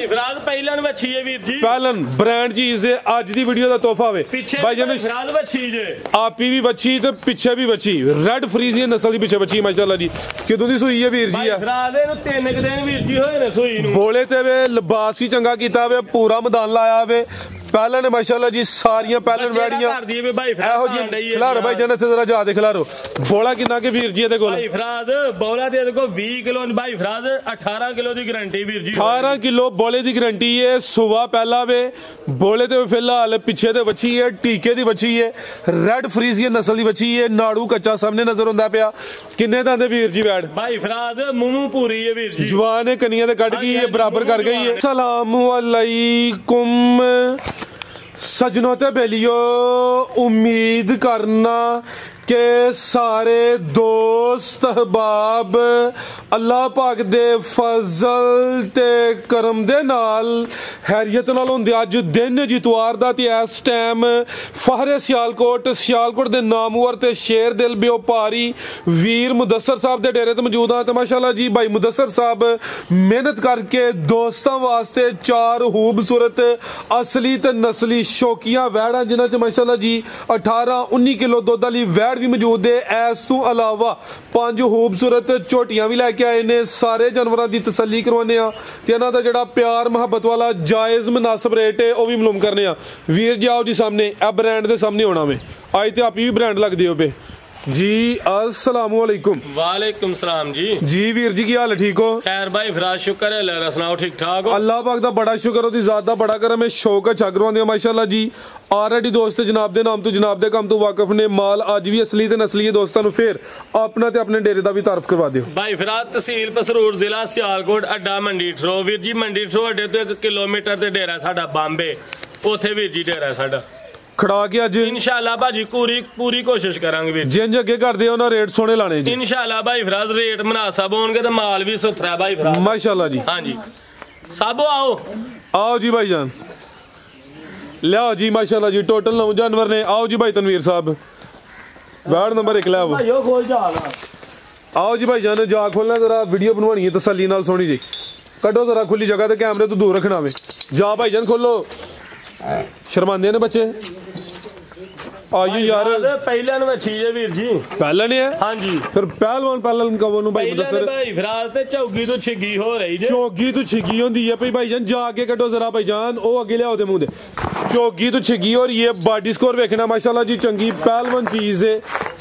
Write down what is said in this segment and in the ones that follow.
फिराद पहलन वच्छी है वीर जी, पहलन ब्रांड चीज है, अज दी वीडियो दा तोहफा वे भाई जान फिराद वच्छी जे आपी भी बच्ची ते पीछे भी बच्ची रेड फ्रीजियन नस्ल दी पीछे बच्ची माशाल्लाह जी। किदों दी सूई है वीर जी? फिराद नु 3 दिन वीर जी होए ने सूई नु। बोले ते वे लिबास भी चंगा कीता वे, पूरा मैदान लाया वे। पहलन माशाल्लाह जी सारियां पहलन वैड़ियां एहो जी खिलारो भाई जान, इत्थे जरा जा दे खिलारो। बोला किन्ना के वीर जी दे कोल? भाई फिराद बोला दे देखो 20 किलो भाई फिराद 18 किलो दी गारंटी वीर जी, 18 किलो बोले दी गारंटी है। सुबह पहला वे बोले ते फिलहाल पीछे ते बच्ची है, टीके दी बच्ची है, रेड फ्रीजियन नस्ल दी बच्ची है, नाड़ू कच्चा सामने नजर हुंदा पिया। किन्ने दांदे वीर जी वैड़? भाई फिराद मुंह पूरी है वीर जी, जवान है, कनियां ते कट गई है, बराबर कर गई है। अस्सलामु अलैकुम सजनों ते बेलियो, उम्मीद करना के सारे दोस्त अहबाब अल्लाह पाक दे फजल ते करम दे नाल हैरियत नाल होंदे। अज दिन जितवार दा ते इस टाइम फहरे सियालकोट दे नामवर ते शेर दिल व्यापारी वीर मुदस्सर साहब दे डेरे ते मौजूद हां। ते माशाल्लाह जी भाई मुदस्सर साहब मेहनत करके दोस्तां वास्ते 4 खूबसूरत असली ते नस्ली शौकियां वैड़ां जिन्हां च माशाल्लाह जी 18-19 किलो दुध वाली वैड़ भी मौजूद है। इस तो अलावा 5 खूबसूरत झोटियां भी लैके आए ने। सारे जानवरों की तसल्ली करवाने ते इन्हां दा जिहड़ा प्यार मुहब्बत वाला जायज मुनासिब रेट है वह भी मालूम करने। वीर जी आओ जी सामने, ए ब्रांड दे सामने होना में अज तो आप भी ब्रांड लगदे हो पे जी। अस्सलामु अलैकुम। वालेकुम सलाम जी। जी वीर जी की हाल है? ठीक हो? खैर भाई फिराद शुक्र है, अल्लाह सुनाओ ठीक ठाक हो? अल्लाह पाक दा बड़ा शुक्र, ओदी जात दा बड़ा करम है, शौक है छगरों दे माशाल्लाह जी। ऑलरेडी दोस्त जनाब दे नाम तो जनाब दे काम तो वाकिफ ने। माल अज भी असली ते नस्ली है। दोस्तां नूं फिर अपना ते अपने डेरे दा भी तारफ करवा दिओ। भाई फिराद तहसील पसरूर जिला सियालकोट अड्डा मंडी ठरो वीर जी, मंडी ठरो अड्डे तो 1 किलोमीटर ते डेरा साडा बंबे, ओथे वीर जी डेरा साडा खड़ा के अज इंशाल्लाह भाजी पूरी कोशिश करांगे वीर। जिंज अगे करदे हो ना रेट सोने लाने जी इंशाल्लाह भाई फिराद, रेट मुनासिब होणगे ते माल भी सुथरा भाई फिराद माशाल्लाह जी। हां जी सबो आओ जी भाईजान, लियाओ जी माशाल्लाह जी। टोटल 9 जानवर ने। आओ जी भाई तनवीर साहब, वार्ड नंबर 1 लाओ। आओ जी भाईजान, जा खोलना जरा, वीडियो बनवानी है तसल्ली नाल सोनी जी। कटो जरा खुली जगह ते कैमरे तो दूर रखना वे। जा भाईजान खोलो, शर्मांदे ने बच्चे। आइए यार, पहलन वच्छी है वीर जी, पहलन है। हां जी फिर पहलवान पहलन का वो भाई मुदस्सर भाई फिराद ते चौगी तो छिगी हो रही है। चौगी तो छिगी होंदी है भाईजान, जाके कटो जरा भाईजान, ओ आगे लियाओ दे मुंह दे। चौगी तो छिगी और ये बॉडी स्कोर वेखना माशाल्लाह जी, चंगी पहलवान चीज है।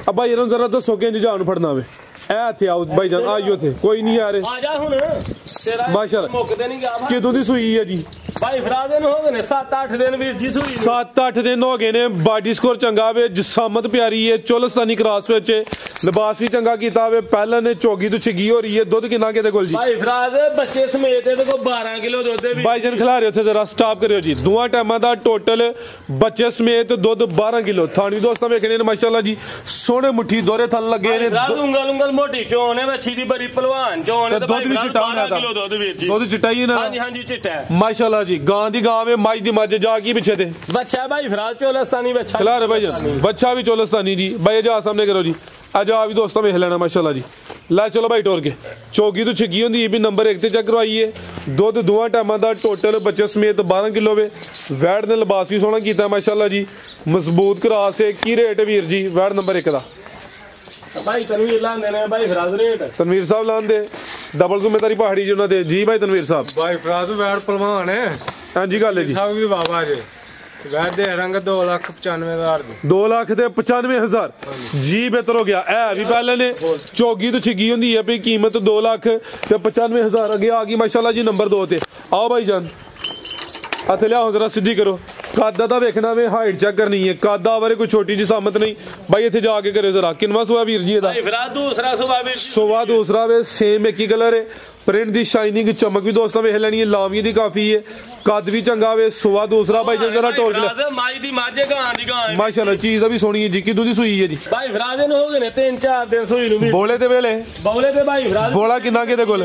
अब भाई इन्होंने जरा दसो कि जान फड़ना वे थे। आओ भाईजान, आइयो थे, कोई नहीं आ रहे। आजा हुन तेरा माशाल्लाह मुकदे नहीं गया। किदों दी सूई है जी? भाई फिराद हो गए ने 7-8 दिन वीर जी सूई। 7-8 दिन हो गए ने। बॉडी स्कोर चंगा वे, जिसामत प्यारी है, चोलस्तानी क्रॉस विच लिबास भी चंगा कीता वे। पहले ने चौगी तो छिगी हो रही है। दुध कितना के कोल जी? भाई फिराद बच्चे समेत देखो 12 किलो दुध है भाईजान। खिला रहे हो जरा स्टॉप करियो जी। दोवां टाइमां दा टोटल बच्चे समेत दुध 12 किलो। थानी दोस्तां वेखने ने माशाल्लाह जी, सोने मुट्ठी दोरे थल लगे ने। उंगल मोटी चोन है, बच्ची दी बड़ी पहलवान चोन है। दुध भी चिट्टा होना था, दुध वीर जी दुध चिट्टा ही ना। हां जी चिट्टा है माशाल्लाह जी। गां दी गां में, माई दी मज, जा की पीछे थे बच्चा भाई फिराद चोलस्तानी बच्चा। खिला रहे भाईजान, बच्चा भी चोलस्तानी जी। भाई जा सामने करो जी, आजा भी दोस्तों में लेना माशाल्लाह जी। ला चलो भाई टोर के। चौगी तो छिगी होंदी है भी, नंबर 1 ते चेक करवाइए। दुध दोवां टाइमां दा टोटल बच्चे समेत 12 किलो वे। वैड़ ने लिबास भी सोहना कीता माशाल्लाह जी, मजबूत क्रॉस है। की रेट वीर जी वैड़ नंबर 1 दा? भाई तनवीर लांदे ने भाई फिराद रेट। तनवीर साहब लांदे डबल जिम्मेदारी पहाड़ी जी उन्होंने जी। भाई तनवीर साहब भाई फिराद वैड़ पहलवान है। हां जी गल है जी। साहब भी बाबा जी वैड़ दे रंग 2,95,000 2,95,000 जी। बेहतर हो गया। है भी पहले ने चौगी तो छिगी होंदी है भाई, कीमत 2,95,000 अगे आ गई माशाल्लाह जी। नंबर 2 ते आओ भाई जान, हथ लियाओ जरा सीधी करो। कादा दा वेखना वे, हाइट चेक करनी है। कादा बारे कोई छोटी जी सामत नहीं भाई। इत्थे जाके करे जरा। किनवा सुबह वीर जी दा? दूसरा सुबह दूसरा वे, सेम एक ही कलर है। प्रिंट दी शाइनिंग चमक भी दोस्तों वेख लेनी है। लावी दी काफी है, कद भी चंगा वे। सुबह दूसरा भाई जरा टोर माशाल्लाह चीज भी सोनी है जी। किदों दी सूई है जी? भाई फिराद हो गए ने 3-4 दिन सूई नु। बोले ते वेले बोले ते भाई फिराद बोला किन्ना के दे कोल?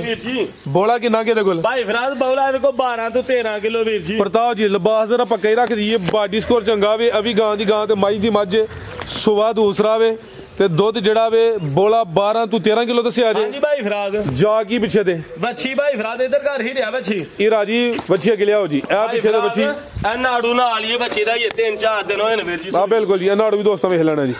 बोला किन्ना के दे कोल? भाई फिराद बोला देखो 12 तो 13 किलो वीर जी। प्रताप जी लिबास जरा पक्का ही रख दी है। बॉडी स्कोर चंगा वे। अभी गां दी गां ते माई दी मज। सुबह दूसरा वे ਤੇ ਦੁੱਧ ਜਿਹੜਾ ਵੇ ਬੋਲਾ 12 ਤੋਂ 13 ਕਿਲੋ ਦੱਸਿਆ ਜੇ। ਹਾਂਜੀ ਭਾਈ ਫਰਾਦ ਜਾ ਕੀ ਪਿੱਛੇ ਤੇ ਬੱਚੀ ਭਾਈ ਫਰਾਦ ਇਧਰ ਘਰ ਹੀ ਰਿਹਾ ਬੱਚੀ ਇਹ ਰਾਜੀ ਬੱਚੀ ਅੱਗੇ ਲਿਆਓ ਜੀ। ਇਹ ਪਿੱਛੇ ਤੇ ਬੱਚੀ ਇਹ ਨਾੜੂ ਨਾਲ ਹੀ ਬੱਚੀ ਦਾ ਇਹ 3-4 ਦਿਨ ਹੋਏ ਨੇ ਵੀਰ ਜੀ। ਆ ਬਿਲकुल ਜੀ ਨਾੜੂ ਵੀ ਦੋਸਤਾਂ ਵੇਖ ਲੈਣਾ ਜੀ।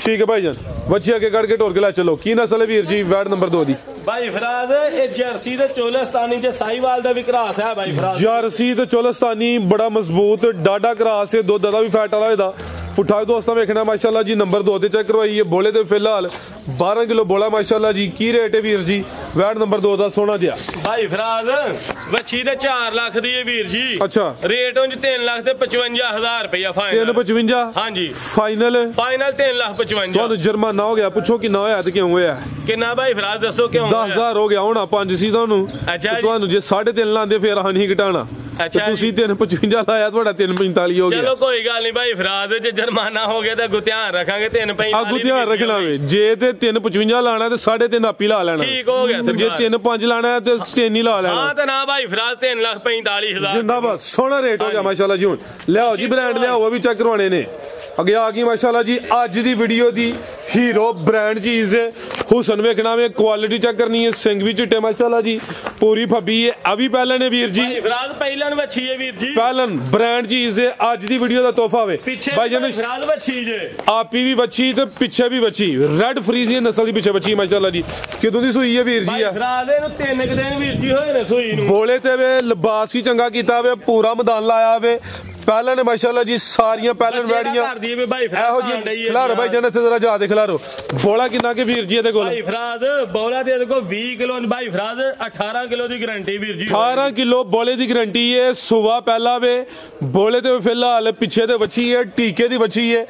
ठीक है भाईजान बच्ची अगे कट के टोर के ला चलो की नस्ल है वीर जी वार्ड नंबर 2 दी भाई फराज ये जर्सी ते चोलस्तानी जे साहिवाल दा भी क्रास है भाई फराज जर्सी ते चोलस्तानी बड़ा मजबूत डाडा क्रास है दुध दा भी फैट वाला एदा पुठा दोस्तों वेखना माशाल्लाह जी नंबर 2 ते चेक करवाई है बोले ते फिलहाल 12 किलो बोला माशाल्लाह जी की रेट है वीर जी वार्ड नंबर 2 दा सोना जिया भाई फराज बच्ची ते 4 लाख दी है वीर जी। अच्छा रेट उंज 3 लाख ते 55,000 रुपया फाइनल 355 हां जी फाइनल 3 लाख 55 तो जुर्माना हो गया पूछो कितना होया ते क्यों होया कितना भाई फराज दसो क्यों 10,000 हो गया होना 5 सी ਤੁਹਾਨੂੰ अच्छा ਤੁਹਾਨੂੰ ਜੇ 3.5 ਲਾਂਦੇ ਫੇਰ ਆਹ ਨਹੀਂ ਘਟਾਣਾ अच्छा ਤੁਸੀਂ 355 ਲਾਇਆ ਤੁਹਾਡਾ 345 ਹੋ ਗਿਆ। चलो कोई गल नहीं भाई फराज जे जुर्माना हो गया तो ध्यान रखांगे 345 आगू ध्यान रखना वे जे ते 355 लाना ते 3.5 आपी ला लेना ठीक हो गया जे 3.5 लाना है ते 3 ही ला लेना। हां तो ना भाई फराज 3,45,000 जिंदाबाद सोना रेट हो गया माशाल्लाह जी। हुन लियाओ जी ब्रांड लियाओ वो भी चेक करवाने ने अगे आ गई माशाल्लाह जी आज दी वीडियो दी हीरो ब्रांड चीज है हुसन वेखना वे क्वालिटी चेक करनी है सिंग भी चिट्टे माशाल्लाह जी पूरी फब्बी है अभी पहले ने वीर जी फराज पहलन वच्छी है वीर जी पहलन ब्रांड चीज है आज दी वीडियो दा तोहफा वे भाई जान फराज वच्छी जे आपी भी बच्ची ते पीछे भी बच्ची रेड फ्रीजियन नस्ल दी पीछे बच्ची माशाल्लाह जी किदों दी सूई है वीर जी फराज नु 3 दिन वीर जी होए ने सूई नु बोले ते वे लिबास भी चंगा कीता वे पूरा मैदान लाया वे पहले ने माशाल्लाह जी सारियां पहलन वैड़ियां कर दी वे भाई एहो जी खिलारो भाई जान इथे जरा जा दे खिलारो बोला कितना के वीर जी दे कोल भाई फराज बोला दे देखो 20 किलो भाई फराज 18 किलो दी गारंटी वीर जी 18 किलो बोले दी गारंटी है सुबह पहला वे बोले ते फिलहाल पीछे ते बच्ची है टीके दी बच्ची है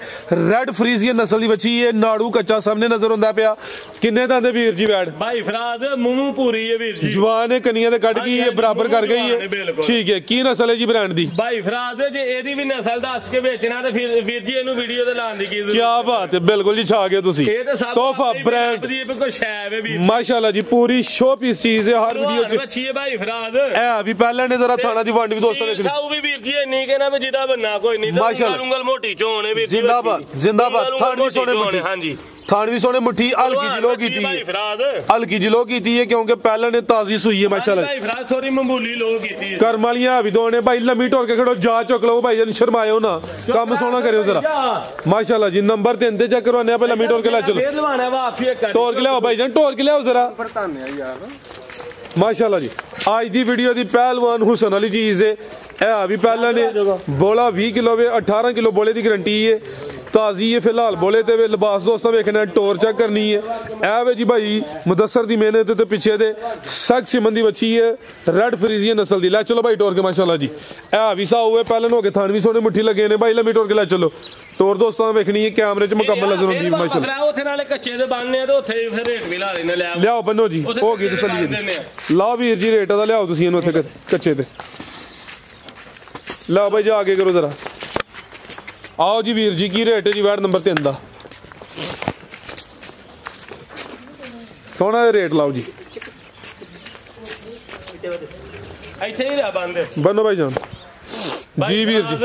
रेड फ्रीजियन नस्ल दी बच्ची है नाड़ू कच्चा सामने नजर आंदा पिया किन्ने दा दे वीर जी बैठ भाई फराज मुंह पूरी है वीर जी जवान है कनिया दे कट गई है बराबर कर गई है ठीक है की नस्ल है जी ब्रांड दी भाई फराज जे एदी भी नस्ल दस के बेचना ते फिर वीर जी एनु वीडियो ते लान दी की क्या बात है बिल्कुल जी छा गए तुसी तोहफा ब्रांड दी कोई शैव है वीर माशाल्लाह जी पूरी शो पीस चीज है हर वीडियो च अच्छी है भाई फराज ए अभी पहले ने जरा थाना दी वंड भी दोस्तों देख साऊ भी वीर जी नहीं कहना भी जिदा बनना कोई नहीं माशाल्लाह उंगल मोटी चोन है वीर जी जिंदाबाद जिंदाबाद थान भी सोने मुट्ठी हां जी थान भी सोने मुट्ठी हल्की जी लो कीती है हल्की जी लो कीती है क्योंकि पहले ने ताजी सुई है माशाल्लाह भाई फराज थोड़ी मामूली लो कीती है कर्म वालियां भी दो ने भाई लम्मी टोर के खड़ो जा चुक लो भाई जन शर्मायो ना काम सोना करियो जरा माशाल्लाह जी नंबर 3 ते चेक करवाने पे लम्मी टोर के ला चलो लवाना वापसी टोर के लाओ भाई जन टोर के लाओ जरा माशाल्लाह जी आज दी वीडियो दी पहलवान हुसन वाली चीज है ए अभी पहले ने बोला 20 किलो वे 18 किलो बोले दी गारंटी है ताजी है फिलहाल बोले ते वे लिबास दोस्तों वेखना टोर चेक करनी है ए वे जी भाई मुदस्सर दी मेहनत ते पीछे दे सख सिमन दी बच्ची है रेड फ्रीजियन नस्ल दी ले चलो भाई टोर के माशाल्लाह जी ए अभी सा हुए पहले हो के थान भी सोने मुट्ठी लगे ने भाई लम्मी टोर के ले चलो टोर दोस्तों वेखनी है कैमरे च मुकम्मल नजर आंदी माशाल्लाह ओथे नाले कच्चे दे बनने ते ओथे फिर रेट भी ला लेने ले लियाओ बन्नो जी हो गई तसल्ली दी लाओ वीर जी रेट दा लियाओ तुसी इनु ओथे कच्चे ते ला भाई जा आगे करो जरा आओ जी वीर जी की रेट है जी वार्ड नंबर 3 दा सोना रेट लाओ जी ਇੱਥੇ ਹੀ ਰਹਿ ਬੰਦੇ बनो भाई जान जी वीर जी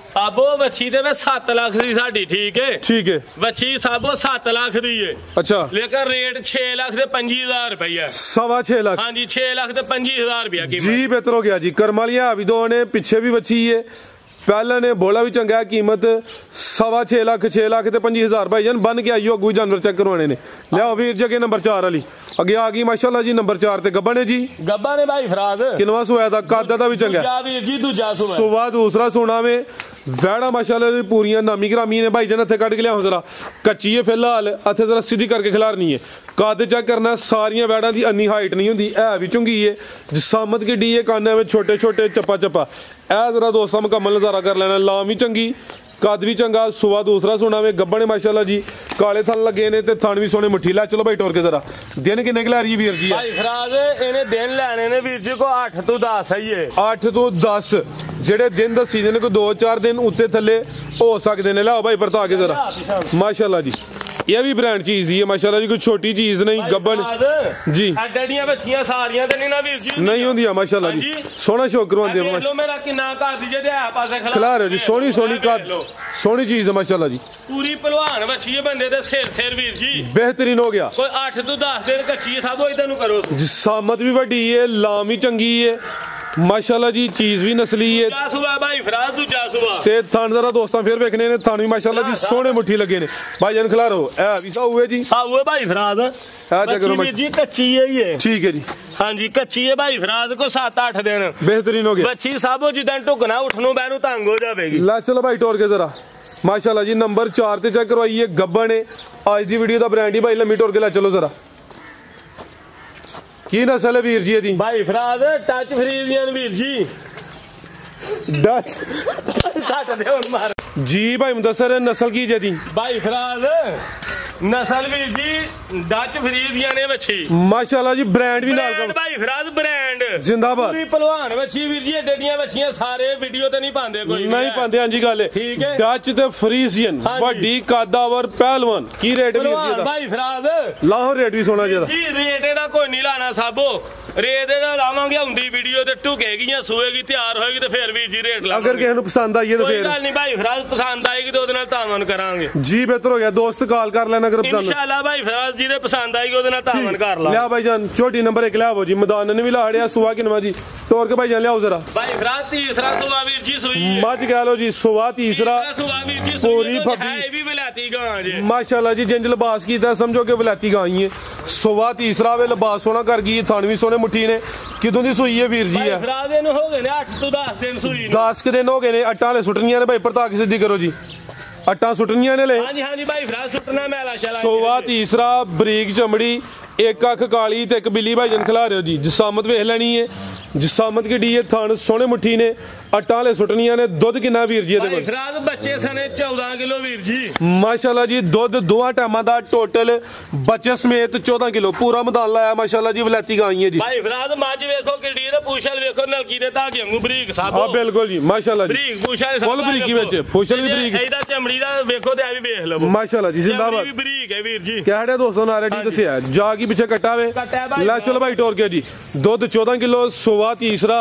ਸਾਬੋ ਵੱਛੀ ਦੇ ਵਿੱਚ 7 ਲੱਖ ਦੀ ਸਾਡੀ ਠੀਕ ਹੈ ਵੱਛੀ ਸਾਬੋ 7 ਲੱਖ ਦੀ ਹੈ अच्छा ਲੇਕਿਨ ਰੇਟ 6 ਲੱਖ ਤੇ 25000 ਰੁਪਇਆ 6.5 लाख ਹਾਂਜੀ 6 ਲੱਖ ਤੇ 25000 ਰੁਪਇਆ कीमत जी बेहतर हो गया जी करमालियां अभी दो ने पीछे भी बची है पहले ने बोला भी चंगा है कीमत 6.5 लाख 6 लाख ते 25000 भाई जान बन के आइयो अगू जानवर चेक करवाने ने लियाओ वीर जगह नंबर 4 वाली अगे आ गई माशाल्लाह जी नंबर 4 ते गब्बा ने जी ਗੱਬਾ ਨੇ ਭਾਈ ਫਰਾਜ਼ किनवा सोया था कादा दा भी चंगा ਦੂਜਾ ਵੀਰ ਜੀ ਦੂਜਾ ਸੁਬਾ सुबह दूसरा सोना में वैड़ा माशाल्लाह दी पूरियां नामी ग्रामी ने भाई जान इत्थे कट के लियाओ जरा कच्ची है फिलहाल इत्थे जरा सीधी करके खिलारनी है कद चेक करना सारियां वैड़ा दी अन्नी हाइट नहीं हुंदी है भी चुंगी है जिसामत की डी है काना में छोटे छोटे चप्पा चप्पा ए जरा दोस्तों मुकम्मल नजारा कर लेना लाम ही चंगी कद भी चंगा सुबह दूसरा सोना में गब्बा ने माशाल्लाह जी काले थन लगे ने ते थन भी सोने मुट्ठी ला चलो भाई टोर के जरा दिन किन्ने के ला रही वीर जी भाई फराज इन्हें दिन लेने ने वीर जी को 8 ਤੋਂ 10 है ये 8 ਤੋਂ 10 ਜਿਹੜੇ ਦਿਨ ਦੱਸੀ ਦੇ ਨੇ ਕੋਈ 2-4 ਦਿਨ ਉੱਤੇ ਥੱਲੇ ਹੋ ਸਕਦੇ ਨੇ ਲਿਆਓ ਭਾਈ ਪਰਤਾ ਕੇ ਜ਼ਰਾ ਮਾਸ਼ਾਅੱਲਾ ਜੀ ये भी ब्रांड चीज ही है माशाल्लाह जी, कोई छोटी चीज नहीं। गब्बन जी डड़ियां बच्चियां सारियां ते नहीं ना वीर जी नहीं होंदी माशाल्लाह जी, सोना शौक करवांदे लो मेरा किन्ना घर दी जे है पासे खिला रहे जी, सोनी सोनी का सोनी चीज है माशाल्लाह जी, पूरी पहलवान बच्ची है बंदे दे सिर वीर जी, बेहतरीन हो गया। कोई 8 तो 10 दिन कच्ची सब होई तेनू करो। जिसामत भी वड्डी है, लाम भी चंगी है माशाल्लाह जी, चीज भी नस्ली है। दूजा सुबह भाई फराज, दूजा सुबह ते थान जरा दोस्तां फिर वेखने ने, थान भी माशाल्लाह जी सोने मुट्ठी लगे ने। भाई जान खिला रहो ए भी साहू है जी, साहू है भाई फराज, करो वीर जी कच्ची है ये, ठीक है जी। हाँ जी कच्ची है भाई फराज को 7-8 दिन बेहतरीन हो गया। बच्ची सब जिदन टुकना उठनू बैनू तंग हो जाएगी। ला चलो भाई टोर के जरा माशाल्लाह जी, नंबर 4 ते चेक करवाइए। गब्बन है आज दी वीडियो दा ब्रांड ही भाई, लम्मी टोर के ला चलो जरा। की नस्ल है वीर जी दी? भाई Faraz touch Friesian Veer ji, Dutch घट दे हुन मार जी। भाई मुदस्सर नस्ल की जे दी? भाई फराज नस्ल वीर जी डच फ्रीजियन है बच्ची माशाल्लाह जी, ब्रांड भी नाल ब्रांड भाई फराज ब्रांड जिंदाबाद। पूरी पहलवान बच्ची वीर जी, एडियां बच्चियां सारे वीडियो ते नहीं पांदे कोई नहीं पांदे। हां जी गल है, ठीक है। डच ते फ्रीजियन वड्डी कादावर पहलवान की रेट वीर जी दा? भाई फराज लाहो रेट भी सोना जेदा जी, रेट एदा कोई नहीं लाना साबो, रेट एदा लावांगे हुंदी वीडियो ते टुकेगी या सुएगी तैयार होएगी ते फिर वीर जी रेट लावांगे। अगर किसी नु पसंद आई है तो कोई फिर गल नहीं भाई फराज, पसंद आएगी तो ओदे नाल तावन करांगे जी। बेहतर हो गया दोस्त, कॉल कर लेना अगर पसंद इंशाल्लाह भाई फराज जी दे पसंद आएगी ओदे नाल तावन कर ला। लिया भाई जान छोटी नंबर 1 लियाओ जी, मैदान ने भी लाड़िया सुवा किनवा जी तोड़ के भाई जान लियाओ जरा। भाई फराज तीसरा सुवा वीर जी सुई है, मज कह लो जी सुवा तीसरा सुवा वीर जी पूरी सुई फबी है, भी विलायती गां जी माशाल्लाह जी, जिंज लिबास कीता समझो कि विलायती गां ही है। सुवा तीसरा वे लिबास सोना कर गई, थान भी सोने मुट्ठी ने। किदों दी सुई है वीर जी? है फराज ने हो गए ने 8 तो 10 दिन सुई 10 के दिन हो गए ने। अट्टा ले सुटनियां ने भाई, प्रताप सिद्धि करो जी, अट्टा सुटनियां ने ले। हाँ जी भाई फराज सुटना मैला चला। सुवा तीसरा बरीक चमड़ी, एक अख काली ते एक बिल्ली भाई जन खिला रहे हो जी। जिसामत वेख लेनी है, जिसामत की डी है, थान सोने मुट्ठी ने, अट्टा ले सुटनियां ने। दुध कितना वीर जी? भाई फराज बच्चे सने 14 किलो वीर जी माशाल्लाह जी, दुध दोवां टाइमां दा टोटल बच्चे समेत 14 किलो पूरा मैदान लाया माशाल्लाह जी। वलैती गां है जी भाई फराज, मज वेखो किडी ते पूछल वेखो नलकी दे धागे वांगू बरीक साबो। हां बिल्कुल जी माशाल्लाह जी, बरीक पूछल फुल बरीकी विच पूछल दी बरीक एदा चमड़ी दा वेखो ते आ भी वेख लवो माशाल्लाह जी। जिंदाबाद, भी बरीक है वीर जी। कहड़े दोस्तों ने रेडी दसिया जा की पीछे कट्टा वे ला चलो भाई टोर के जी। दुध 14 किलो, सुवा तीसरा,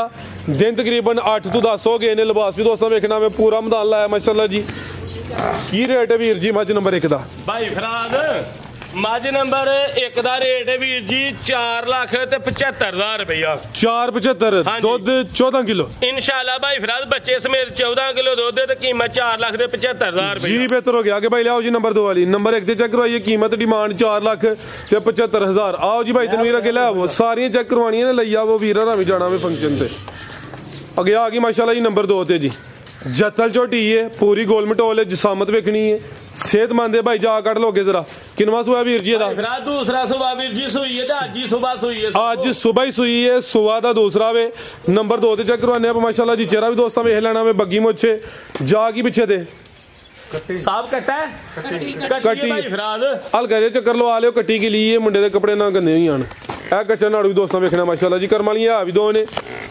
दिन तकरीबन 8 तो 10 हो गए ने। लिबास भी दोस्तों वेखना में पूरा मैदान लाया माशाल्लाह जी। की रेट है वीर जी मज नंबर 1 दा? भाई फराज मज नंबर 1 दा रेट है वीर जी 4,75,000 रुपया। 4,75 दुध 14 किलो इंशाल्लाह भाई फराज बच्चे समेत 14 किलो दुध ते कीमत 4,75,000 रुपया जी। बेहतर हो गया आगे भाई लियाओ जी नंबर 2 वाली। नंबर 1 ते चेक करवाइए, कीमत डिमांड 4,75,000। आओ जी भाई तनवीर अगे लियाओ, सारियां चेक करवानियां ने, लई आवो वीर ना भी जाना वे फंक्शन ते। अगे आ गई माशाल्लाह जी नंबर 2 ते जी। जत्तल झोटी है, पूरी गोल मटोल है, जिसामत वेखनी है, सेहतमंद है भाई। जा कट लोगे जरा। किनवा सुआ वीर जी दा? दूसरा सुबह वीर जी सुई है, आज ही सुबह सुई है, आज सुबह ही सुई है। सुआ दा दूसरा वे। नंबर 2 ते चेक करवाने आप माशाल्लाह जी। चेहरा भी दोस्तों वेख लेना वे, बग्गी मुच्छे जा की पीछे दे साहब कट्टा है कट्टी भाई फराज हल्का जे चक्कर लवा लियो कट्टी के लिए। मुंडे दे कपड़े ना गंदे होई आन। ए कच्चा नाड़ू भी दोस्तों वेखना माशाल्लाह जी। करम वाली है भी 2 ने।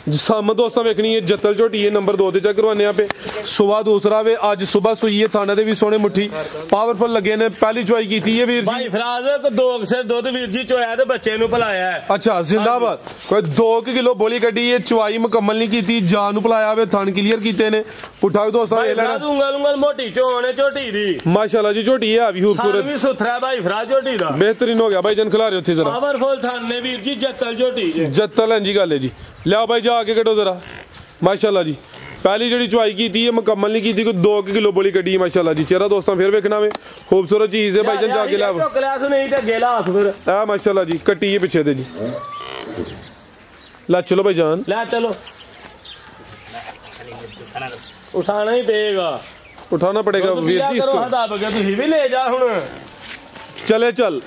जिसामत दोस्तों वेखनी है, जत्तल झोटी है। नंबर 2 ते चेक करवाने आप सुबह दूसरा वे। आज सुबह सुई है, थाने दे भी सोने मुट्ठी पावरफुल लगे ने। पहली चुआई की है वीर भाई फराज 2 सिर दुध वीर जी चोया ते बच्चे नु पिलाया है। अच्छा जिंदाबाद। कोई 2 किलो बोली कड्डी है, चुआई मुकम्मल नहीं की, जान नु पिलाया वे, थान क्लियर कीते ने। उठा भी दोस्तों ले लेना। उंगल उंगल मोटी चोन है झोटी दी माशाल्लाह जी। झोटी है भी खूबसूरत भी सुथरा भाई फराज झोटी दा बेहतरीन हो गया भाई जन खिला रहे हो जरा। पावरफुल थान ने वीर जी जत्तल झोटी जत्तल है जी गल है जी। लिया भाई जा आगे कटो जरा माशाल्लाह जी। पहली जी चुआई की थी मुकम्मल नहीं की थी, 2 किलो बोली कड्डी माशाल्लाह जी। चेहरा दोस्तों फिर वेखना में खूबसूरत चीज है भाई जन जाके लिया माशाल्लाह जी। कट्टी है पीछे दे जी। ला चलो भाई जान, ला चलो उठाना ही पेगा, उठाना पड़ेगा वीर जी इसको। भी ले जा हुन चले चल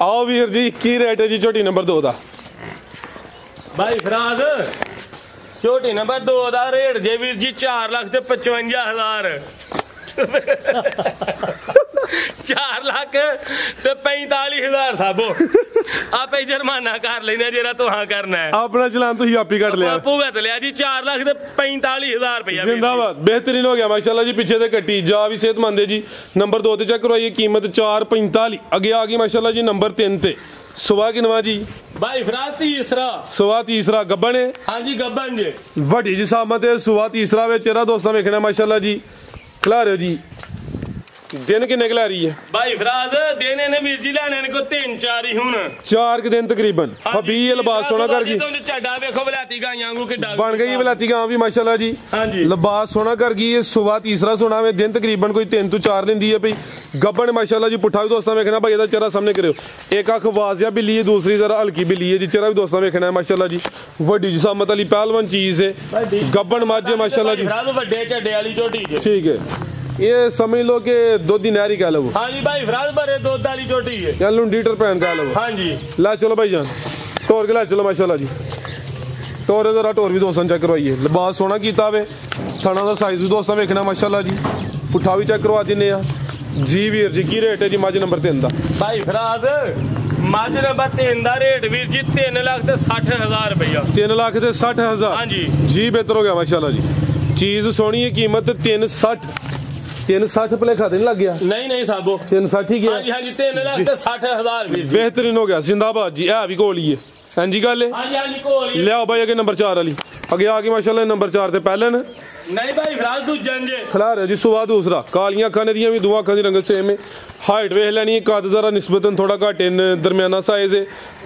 आओ वीर जी। की रेट है जी झोटी नंबर 2 दा? भाई फराज झोटी नंबर 2 दा रेट जे वीर जी 4,55,000 4 ਲੱਖ ਤੇ 45,000 ਸਾਬੋ ਆਪੇ ਜੁਰਮਾਨਾ ਕਰ ਲੈਣਾ ਜਿਹੜਾ ਤੁਹਾਂ ਕਰਨਾ ਹੈ ਆਪਣਾ ਚਲਾਨ ਤੁਸੀਂ ਆਪ ਹੀ ਕੱਟ ਲਿਆ ਭੁਗਤ ਲਿਆ ਜੀ 4 ਲੱਖ ਤੇ 45,000 ਰੁਪਇਆ जिंदाबाद बेहतरीन हो गया माशाल्लाह जी पीछे से कट्टी जा भी सेहतमंद है जी नंबर 2 ते चेक करवाइए कीमत 445 अगे आ गई माशाल्लाह जी नंबर 3 ते सुबह किनवा जी भाई फराज तीसरा सुबह तीसरा गब्बन है हाँ जी गब्बन जी वड्डी जी सामत है सुबह तीसरा वे चेहरा दोस्तों वेखना माशाल्लाह जी खिला रहे हो जी दिन किन्ने खिला रही है भाई फराज दिन ने वीर जी लेने को 3-4 ही हुन 4 के दिन तकरीबन हबी लिबास सोना कर गई चड्डा वेखो वलाती गायां वांगू किड्डा बन गई वलाती गां भी माशाल्लाह जी हाँ जी लिबास सोना कर गई है सुबह तीसरा सोना में दिन तकरीबन कोई 3 तो 4 लेंदी है भाई गब्बन माशाल्लाह जी पुट्ठा भी दोस्तों वेखना भाई चेहरा सामने करो एक अख वाजिया बिल्ली है दूसरी जरा हल्की बिल्ली है जी चेहरा भी दोस्तों वेखना है माशाल्लाह जी वड्डी जी सामत वाली पहलवान चीज है गब्बन माझे माशाल्लाह जी फराज वड्डे चड्डे वाली झोटी जी ठीक है ये समझ लो कि दूध नहरी कह लो हाँ जी भाई फराज भरे दूध वाली झोटी है या लीटर पैन कह लो हाँ जी ला चलो भाई जान टोर के ला चलो माशाल्लाह जी टोर जरा टोर भी दोस्तों चेक करवाइए लिबास सोना कीता वे थाना का साइज भी दोस्तों वेखना माशाल्लाह जी पुट्ठा भी चेक करवा दिने जी वीर जी की रेट है जी मझ नंबर 3 दा भाई फराज मझ नंबर 3 दा रेट वीर जी 3,60,000 रुपया 3,60,000 हाँ जी जी बेहतर हो गया माशाल्लाह जी चीज सोनी है कीमत 360 भलेखा तो नहीं लग गया नहीं साबो 360 ही गया हाँ जी 3,60,000 वीर जी बेहतरीन हो गया जिंदाबाद जी है भी कोल ही है हाँ जी गल हाँ जी कोल ही लियाओ भाई अगे नंबर 4 वाली अगे आ गई माशाल्लाह नंबर 4 ते पहले न नहीं भाई फराज दूजन जे खिला रहे जी सुबह दूसरा कालियां अखां ने भी दो अखां दी रंगत सेम है हाइट वेख लैनी कद जरा निस्बतन थोड़ा घट है दरमियाना साइज है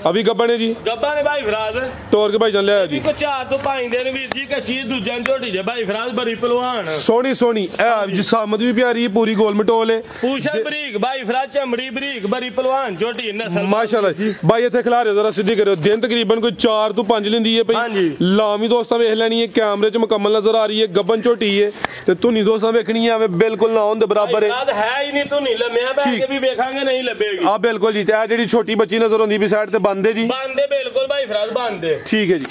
अभी गब्बन है जी गब्बा ने भाई फराज तोड़ के भाई जान लिया जी को 4 तो 5 दिन वीर जी कच्ची दूजन झोटी जे भाई फराज बड़ी पहलवान सोनी सोनी है जी सामत भी प्यारी है पूरी गोल मटोल है पूछा बरीक भाई फराज चमड़ी बरीक बड़ी पहलवान झोटी नस्ल माशाल्लाह जी भाई इथे खिला रहे हो जरा सीधी करो दिन तकरीबन कोई 4 तो 5 लेंदी है हाँ भाई जी। लामी दोस्तां वेख लैनी है कैमरे च मुकम्मल नजर आ रही है गब्बन झोटी है ते तुनी दोस्तां वेखनी है बिल्कुल ना होंदे बराबर है फराज है ही नहीं तू नहीं लम्या बैठ के भी वेखांगे नहीं लबेगी आ बिल्कुल जी ते जेडी छोटी बच्ची नजर आंदी भी साइड ते बंद है जी बांधे बिल्कुल भाई फराज बांधे ठीक है जी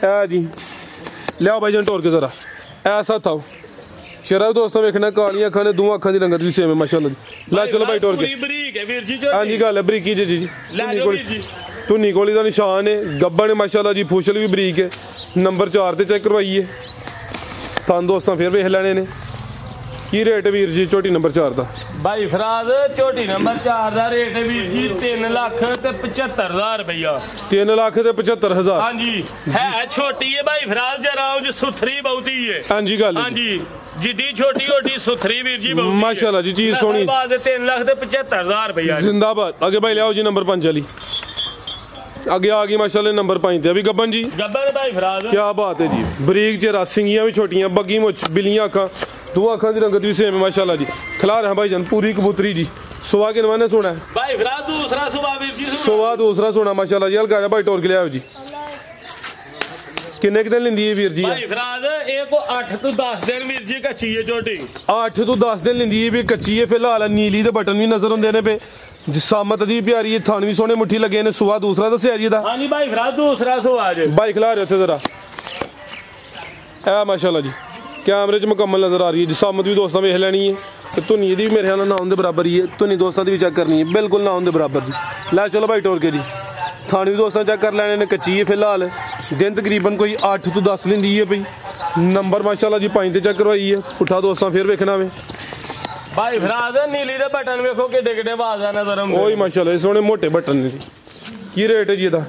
ए जी लियाओ भाई जान टोर के जरा ऐसा था चेहरा दोस्तों वेखना कालियां अखां ने दो अखां दी रंगत भी सेम है माशाल्लाह जी ला चलो भाई टोर के पूरी बरीक है वीर जी हां जी गल है बरीकी जी जी ले जाओ वीर जी धुनी कोली का निशान है गब्बन है माशाल्लाह जी फुशल भी बरीक है नंबर 4 ते चेक करवाइए थान दोस्तों फिर वेख लैने ने की रेट वीर जी झोटी नंबर 4 दा भाई फराज झोटी नंबर 4 दा रेट है वीर जी 3,75,000 रुपया 3,75,000 हाँ जी है छोटी है भाई फराज जरा जो सुथरी बहुती है हाँ जी गल हाँ जी जिड्डी छोटी होटी सुथरी वीर जी बहुती माशाल्लाह जी चीज सोनी 3,75,000 रुपया जिंदाबाद आगे भाई लियाओ जी नंबर 5 वाली आगे आ गई माशाल्लाह नंबर 5 अभी गब्बन जी गब्बन भाई फराज क्या बात है जी बरीक चेहरा सिंगियां भी छोटियां बग्गी मुछ बिल्लियां अखां दो अखां दी रंगत भी सेम है माशाल्लाह जी खिला रहे हैं भाई जान पूरी कबूतरी जी सुबह के नवाने सोना है भाई फराज दूसरा सुबह वीर जी सुबह दूसरा सोना माशाल्लाह जी हल्का भाई टोर के लिया जी किन्ने दिन लेंदी है वीर जी भाई फराज एक को 8 तो 10 दिन वीर जी कच्ची है झोटी 8 तो 10 दिन लेंदी है भी कच्ची है फिलहाल नीली दे बटन भी नजर आंदे ने पे जिसामत दी प्यारी है थान भी सोने मुट्ठी लगे ने सुबह दूसरा दस्या जी दा हां जी भाई फराज दूसरा सुबह जी भाई खिला रहे थे जरा ए माशाल्लाह जी कैमरे च मुकम्मल नजर आ रही है जिसामत भी दोस्तों वेख लैनी है तो धुनी दी भी मेरे ख्याल ना होंदे बराबर ही है धुनी दोस्तों दी भी चेक करनी है बिल्कुल ना होंदे बराबर जी ला चलो भाई टोर के जी थान भी दोस्तों चेक कर लेने ने कच्ची है फिलहाल दिन तकरीबन कोई 8 तो 10 लेंदी है भाई नंबर माशाल्लाह जी 5 ते चेक करवाई है पुट्ठा दोस्तों फिर वेखना वे भाई फराज नीली दे बटन वेखो किड्डे किड्डे आवाज नजर आंदे ओही माशाल्लाह सोने मोटे बटन ने की रेट है जी ਇਹਦਾ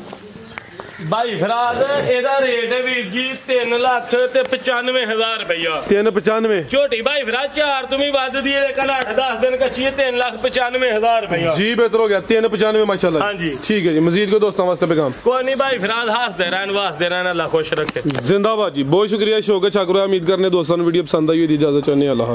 भाई फराज ਇਹਦਾ रेट है वीर जी 3,95,000 रुपया 395 छोटी भाई फराज 4 तुम ही वध दी है कल 8-10 दिन कच्ची है 3,95,000 रुपया जी बेहतर हो गया 395 माशाल्लाह हाँ जी ठीक है जी मजीद को दोस्तों वास्ते पैगाम कोई नहीं भाई फराज हंसते रहन वास्ते रहन अल्लाह खुश रखे जिंदाबाद जी बहुत शुक्रिया शौक अच्छा करो उम्मीद करने दोस्तों ने वीडियो पसंद आई होगी इजाजत चाहने अल्लाह